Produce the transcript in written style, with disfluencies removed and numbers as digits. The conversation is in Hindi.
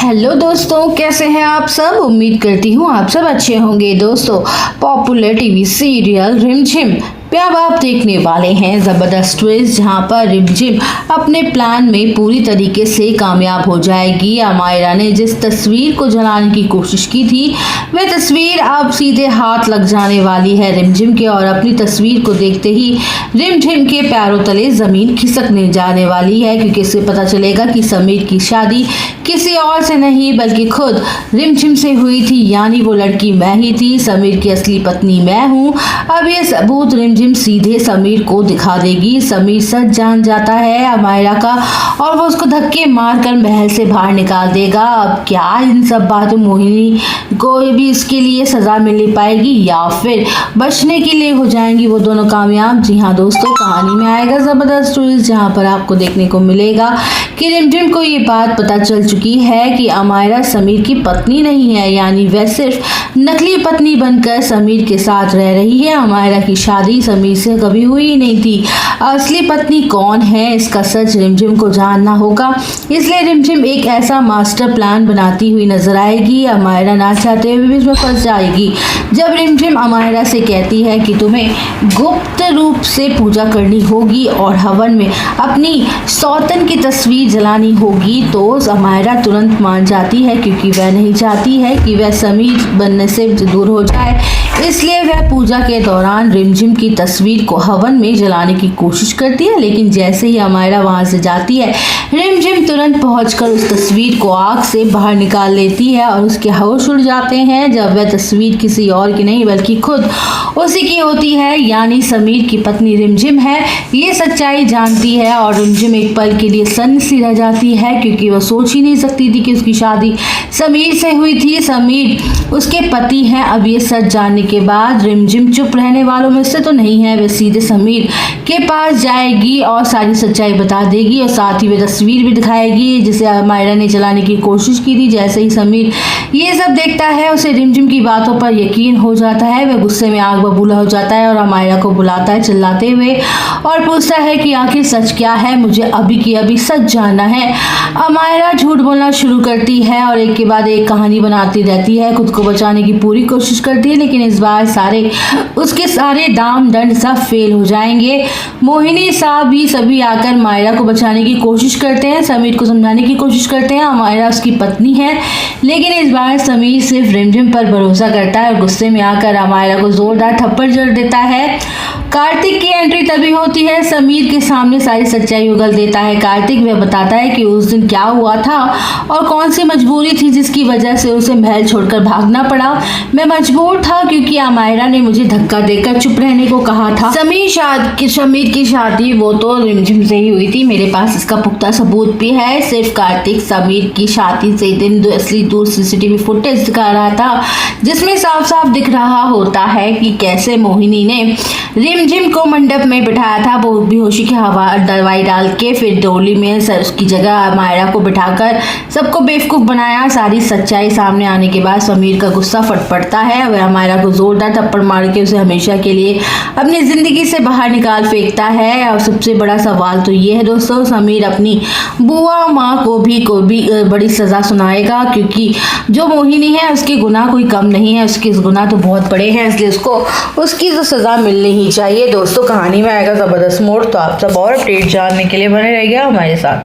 हेलो दोस्तों, कैसे हैं आप सब। उम्मीद करती हूँ आप सब अच्छे होंगे। दोस्तों, पॉपुलर टीवी सीरियल रिमझिम पे अब आप देखने वाले हैं ज़बरदस्त ट्विस्ट, जहां पर रिमझिम अपने प्लान में पूरी तरीके से कामयाब हो जाएगी। अमायरा ने जिस तस्वीर को जलाने की कोशिश की थी, वह तस्वीर अब सीधे हाथ लग जाने वाली है रिमझिम के, और अपनी तस्वीर को देखते ही रिमझिम के पैरों तले ज़मीन खिसकने जाने वाली है, क्योंकि इससे पता चलेगा कि समीर की शादी किसी और से नहीं बल्कि खुद रिमझिम से हुई थी, यानी वो लड़की मैं ही थी, समीर की असली पत्नी मैं हूँ। अब ये सबूत रिमझिम सीधे समीर को दिखा देगी। समीर सच जान जाता है अमायरा का, और वो उसको धक्के मारकर महल से बाहर निकाल देगा। अब क्या इन सब बातों मोहिनी को भी इसके लिए सजा मिल पाएगी, या फिर बचने के लिए हो जाएंगी वो दोनों कामयाब। जी हाँ दोस्तों, कहानी में आएगा जबरदस्त ट्विस्ट, जहाँ पर आपको देखने को मिलेगा कि रिमझिम को ये बात पता चल चुकी है कि अमायरा समीर की पत्नी नहीं है, यानी वह सिर्फ नकली पत्नी बनकर समीर के साथ रह रही है। अमायरा की शादी समीर से कभी हुई ही नहीं थी। असली पत्नी कौन है, इसका सच रिमझिम को जानना होगा। इसलिए रिमझिम एक ऐसा मास्टर प्लान बनाती हुई नजर आएगी। अमायरा ना चाहते हुए भी इसमें फंस जाएगी। जब रिमझिम अमायरा से कहती है कि तुम्हें गुप्त रूप से पूजा करनी होगी और हवन में अपनी सौतन की तस्वीर जलानी होगी, तो अमायरा तुरंत मान जाती है, क्योंकि वह नहीं चाहती है कि वह समीर बनने से दूर हो जाए। इसलिए वह पूजा के दौरान रिमझिम की तस्वीर को हवन में जलाने की कोशिश करती है, लेकिन जैसे ही अमायरा वहां से जाती है, रिमझिम तुरंत पहुंचकर उस तस्वीर को आग से बाहर निकाल लेती है और उसके होश उड़ जाते हैं। जब वह तस्वीर किसी और की नहीं बल्कि खुद उसी की होती है, यानी समीर की पत्नी रिमझिम है। ये सच्चाई जानती है और रिमझिम एक पल के लिए सन्न सी रह जाती है, क्योंकि वह सोच ही नहीं सकती थी कि उसकी शादी समीर से हुई थी, समीर उसके पति हैं। अब ये सच जानने के बाद रिमझिम चुप रहने वालों में से तो नहीं है, वह सीधे समीर के पास जाएगी और सारी सच्चाई बता देगी, और साथ ही वह तस्वीर भी दिखाएगी जिसे अमायरा ने जलाने की कोशिश की थी। जैसे ही समीर ये सब देखता है, उसे रिमझिम की बातों पर यकीन हो जाता है। वह गुस्से में आग बबूला हो जाता है और अमायरा को बुलाता है चिल्लाते हुए, और पूछता है कि आखिर सच क्या है, मुझे अभी की अभी सच जानना है। अमायरा झूठ बोलना शुरू करती है और एक के बाद एक कहानी बनाती रहती है, खुद को बचाने की पूरी कोशिश करती है, लेकिन इस बार उसके सारे दाम दंड सब फेल हो जाएंगे। मोहिनी साहब भी सभी आकर मायरा को बचाने की कोशिश करते हैं, समीर को समझाने की कोशिश करते हैं अमायरा उसकी पत्नी है, लेकिन इस बार समीर सिर्फ रिमझिम पर भरोसा करता है और गुस्से में आकर अमायरा को जोरदार थप्पड़ जड़ देता है। कार्तिक की एंट्री तभी होती है, समीर के सामने सारी सच्चाई उगल देता है कार्तिक। वह बताता है कि उस दिन क्या हुआ था और कौन सी मजबूरी थी जिसकी वजह से उसे महल छोड़कर भागना पड़ा। मैं मजबूर था क्योंकि अमायरा ने मुझे धक्का देकर चुप रहने को कहा था। समीर की शादी वो तो रिमझिम से ही हुई थी, मेरे पास इसका पुख्ता सबूत भी है। सिर्फ कार्तिक समीर की शादी से दिन असली दूर सीसीटीवी फुटेज दिखा रहा था, जिसमें साफ साफ दिख रहा होता है कि कैसे मोहिनी ने रिमझिम को मंडप में बिठाया था, वो बेहोशी की हवा दवाई डाल के, फिर डोली में उसकी जगह अमायरा को बिठाकर सबको बेवकूफ बनाया। सारी सच्चाई सामने आने के बाद समीर का गुस्सा फट पड़ता है। वह अमायरा को जोरदार थप्पड़ मार के उसे हमेशा के लिए अपनी जिंदगी से बाहर निकाल फेंकता है। और सबसे बड़ा सवाल तो ये है दोस्तों, समीर अपनी बुआ माँ को भी बड़ी सजा सुनाएगा, क्योंकि जो मोहिनी है उसके गुनाह कोई कम नहीं है, उसके गुनाह तो बहुत बड़े हैं, इसलिए उसको उसकी तो सजा मिलनी ही चाहिए। दोस्तों, कहानी में आएगा जबरदस्त मोड़, तो आप सब और अपडेट जानने के लिए बने रहिएगा हमारे साथ।